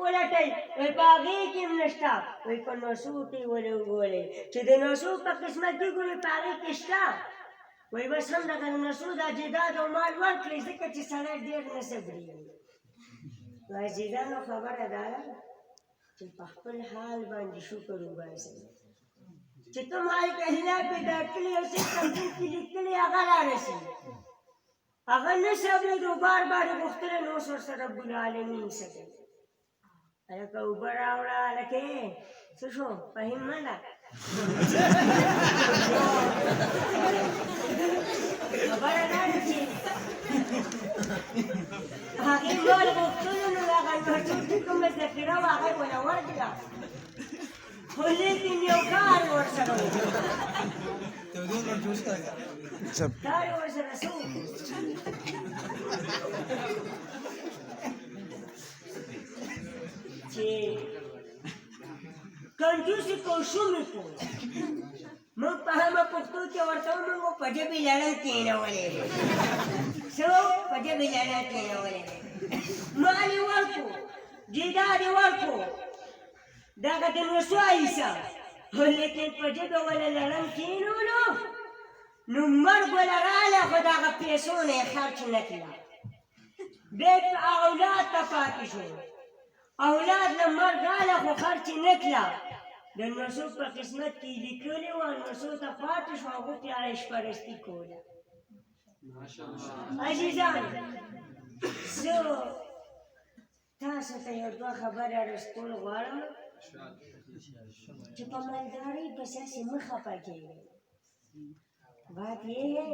پلټئ وایي په هغې کې هم نشته وایي په نسو کې ولې وګورئ چې د نسو په قسمت کې ګورئ په هغې کې شته وایي بس همدغه د نسو دا جداد او مال ورکړئ ځکه چې سړی ډېر نه صبرېږي عزیزانو خبره دا ده چې په خپل حال باندې شکر وباسئ چې کوم حال کې الله پیدا کړي او څه تقدیر کې لیکلي هغه رارسي هغه نه صبرېږي او بار بار یې غوښتنه نو اوس ورسره رب العالمین څه کوي هلکه اوبه راوړه هلکې څه شو فهیم نه ده خبره دا ده چې هغې مال غوښتلو نو هغه نرسو چې کومه ذخیره وه هغه یې ونه ورکړه خو لیکن یو کار یې ورسره وکړو کار یې ورسره څه وکړو چې کنجوسي کوو شومې کوو موږ په همه پښتو کې ورته وایو موږ په ژبې لړل کېنولی دی څه په ژبې لړل کېنولی دی مال یې ورکړو جیداد یې ورکړو دغه د نسو عیسه خو لیکن په ژبه ونه لړل کېنولو نو مرګ وله راله خو دغه پیسو نه یې خرچ نه کړه بیا اولاد ته پاتې شو اولاد نه مرګ راله خو خرچ یې نه کړه د نسو په قسمت کې یې لیکلي وه نسو ته پاتې شو هغو پې عیش پرستي کوله عزیزان زه تاسو ته یو دوه خبرې رسول غواړم چې په مالدارۍ پسې هسې مه خفه کېږئ بات یې ہے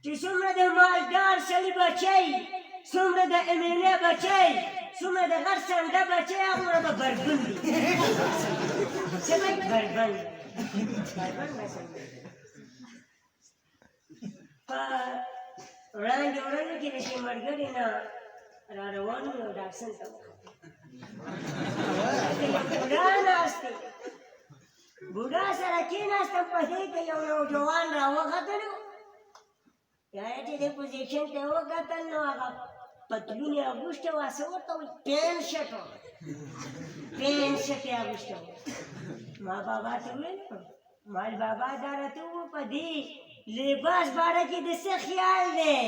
چې څومره د مالدار سړي بچی څومره د امینه بچی څومره د غر سنده بچی هغومره به بربند دي څه وایي بربند په وړاندې کې د شي ملګري نه را روان وو یو ډاکسن ته بوډا ناست دی بوډا سره کېناستم په دې کې یو نوجوان را وختلو بیا یې چې دې پوزیشن ته یې وکتل نو هغه پتلون یې اغوستی وه څه ورته وایي پین شرټ و پین شرټ یې اغوستی و ما بابا ته وویل مال بابا دا راته ووایه په دې لباس باره کې د څه خیال دی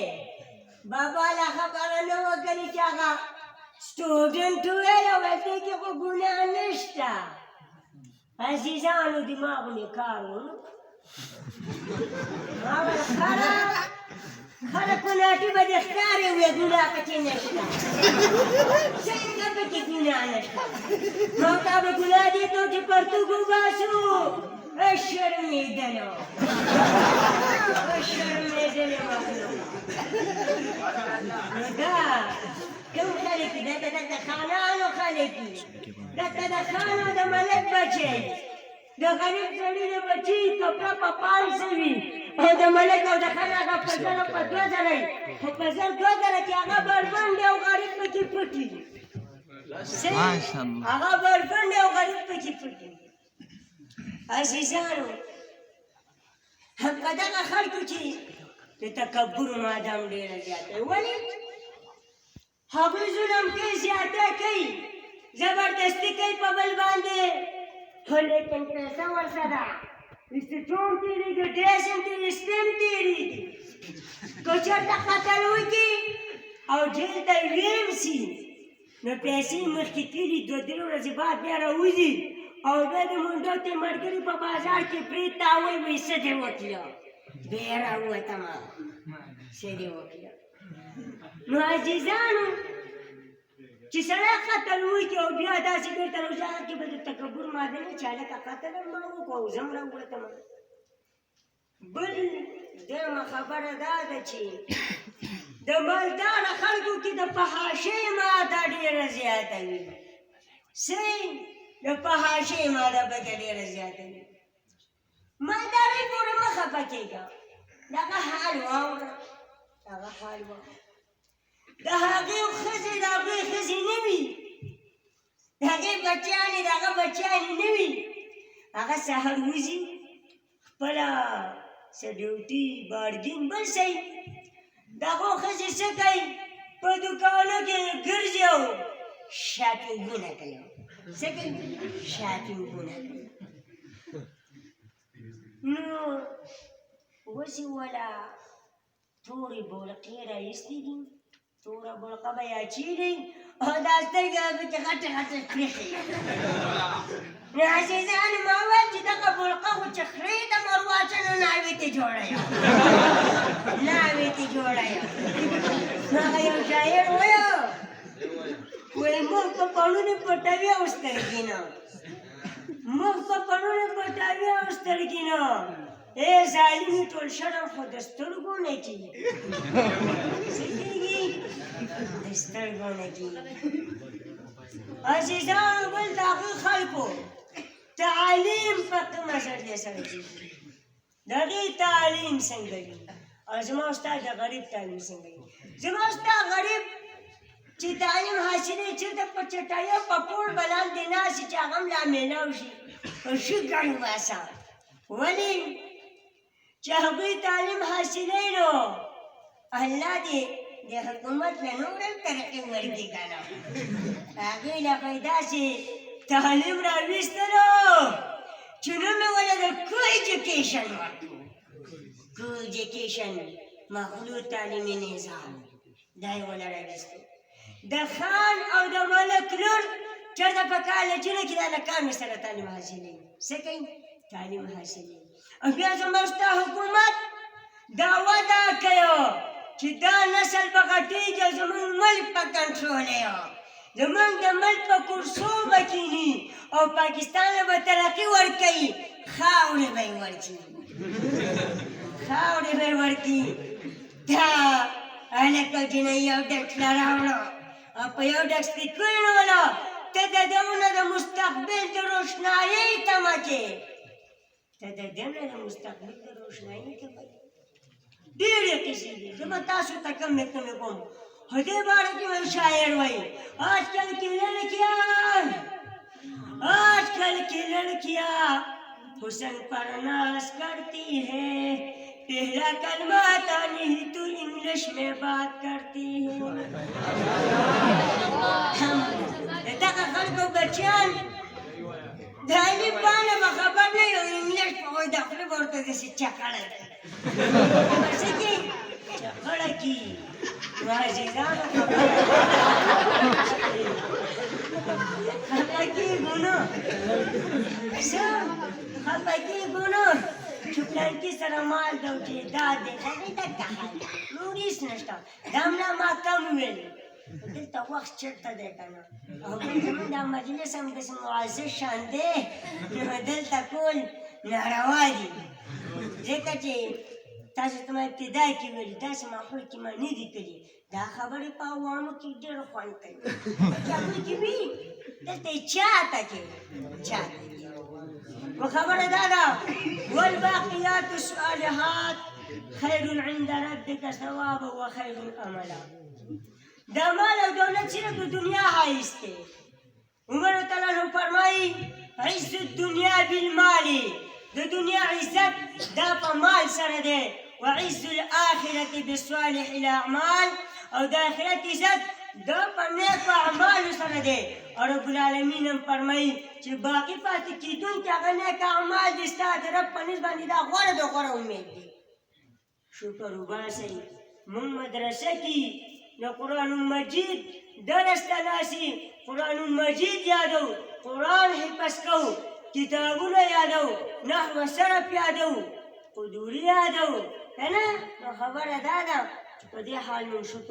بابا لا خبره نه وه کړې چې هغه سټوډنټ وویل او دې کې خو ګناه نشته عزیزانو دماغ مې کار ونه ما ویل خره کوناټي به دې ښکارې وې ګناه پکې نشته څنګه پکې ګناه نشته ما تا به ګناه دې ته چې پرتوګ وباسو شرمېدلو شرمېدلې مخلوق نو دا کوم خلک دي دلته د خانانو خلک دي دلته د خان او د ملک بچی د غریب سړي د بچي کپړه په 500 وي او د ملک او د خان هغه په 1000 په 2000 وي خو په 2000 کې هغه بربند او غریب پکې پټي هغه بربند او غریب پکې پټي عزیزانو همکه دغه خلکو چې د تکبر مادام ډېره زیاته ولې هغوی ظلم کوي زیاته کوي زبردستي کوي په بل باندې خو لیکن پیسه ورسره استټوم تېرېږي ډرېس هم تېرېږي سپین تېرېږي که چېرته قتل وکړي او جیل ته ویل شي نو پیسې مخکې تېري 2-3 ورځې بعد بیا راوځي او بیا د منډو ته ملګري په بازار کې پرېږده وایي وایي څه دې وکړه بیا راووتمه څه دې وکړه نو عزیزانو چې سړی قتل وکړي او بیا داسې بېرته راوځي هغه کې به د تکبر ماده نه چې هلکه قتل هم ما وکړو او زه هم راووتمه بل درېیمه خبره دا ده چې د مالداره خلکو کې د فحاشۍ ماده ډېره زیاته وي څه د فحاشۍ ماده پکې ډېره زیاته وي مالدارۍ پورې مه خفه کېږه دغه حال واوره دغه حال واوره د هغې ښځې د هغوی ښځې نه وي د هغې بچیانې د هغه بچیانې نه وي هغه سهار وځي خپله څه ډیوټي بارګین بل شی د هغو ښځې څه کوي په دوکانو کې ګرځي او شاپینګونه کوي څه کوي شاپینګونه کوي نو وسې ولا تورې بولقې راایستې دي توره بولقه به یې اچېږي او دا سترګې به پکې غټې غټې پرېښې نو عزیزانو ما وویل چې دغه بولقه خو چې خرې ته مر واچوه نو ناوې ترې جوړه یم ناوې ترې جوړه یم نو هغه یو شاعر وایه وایي موږ په پړونې پټوي او سترګې نه موږ په پړونې پټوي او سترګې نه ای ظالمي ټول شرم خو د سترګو نه کېږي څه کېږي د سترګو نه کېږي عزیزانو بل د هغوی خلکو تعلیم په کومه شرطې سره کېږي د هغې تعلیم څنګه وي او زما استاد د غریب تعلیم څنګه وي زما استاد غریب چې تعلیم حاصلوي چېرته په چټایو په پوړ به لاندې ناست وي چې هغه هم لا میلاو شي او ښه ګڼ باسه ولې چې هغوی تعلیم حاصلوي نو الله دې د حکومت نه نور هم ترقي ورکړي که نه هغوی له به یې داسې تعلیم راویستلو چې نوم یې ولې د کو ایجوکیشن ورکړو کو ایجوکیشن مخلوط تعلیمي نظام دا یې ولې راویستو د خان او د ملک لور چېرته په کالجونو کې د هلکانو سره تعلیم حاصلوي څه کوي تعلیم حاصلوي او بیا زما ستا حکومت دا وعده کوي چې دا نسل به غټېږي او زموږ ملک به کنټرول یو زموږ د ملک په کرسو به کښېني او پاکستان له به ترقي ورکوي خاورې به یې ورکړي خاورې به یې ورکړي دا هلک او جنۍ یو ډک راوړه او په یو ډک سپیکرونو ته د دونه د مستقبل د روښنایۍ تمه کې ته د دونه د مستقبل د روښنایۍ تمه کې ډېرې کیسې دي زه به تاسو ته کمې کمې کوم په دې باره کې یو شاعر وایي آج کل کی لڑکیاں حسن پر ناز کرتی ہے پہلا کلمہ آتا نہیں تو انگلش میں بات کرتی ہے دغه خلکو بچیان د علي پاڼه به خبر نه یو انګلیش په وایي د خولې به ورته داسې چکړه ده څه کې چکړه کې نو عزیزانو خفه کېږو نو څه خفه کېږو نو چې پلانکي سره مال ده او جایداد دی هغې دلته حال ده نور هېڅ نشته دا ملا ما کم وویل دلته وخت چېرته دی که نه او بل زمونږ دا مجلس هم داسې معزز شان دی نو دلته کول ناروا دي ځکه چې تاسو ته ما ابتدا کې ویلي داسې ماحول کې ما نه دي کړي دا خبرې په عوامو کې ډېر خوند کوي چې هغوی کې وي دلته یې چاته کوي چاته و خبره دا ده والباقیات الصالحات خیر عند ربک ثوابا و خیر املا دا مال او دولت صرف د دنیا حایز دی عمر تعالی عنہ فرمایي عز الدنیا بالمال د دنیا عزت دا په مال سره دی وعز الآخرة بالصالح الاعمال او د آخرت عزت دا په نیکو اعمالو سره دی او رب العالمین هم فرمایي چې باقي پاتې کېدونکي هغه نیک اعمال دي ستا د رب په نسبت باندې دا غوره د غوره امید دی شکر وباسئ موږ مدرسه کې د قرآن مجید درس ته ناستې قرآن مجید یادو قرآن حفظ کوو کتابونه یادو نحو صرف یادو قدوري یادو که نه نو خبره دا ده چې په دې حال موږ شکر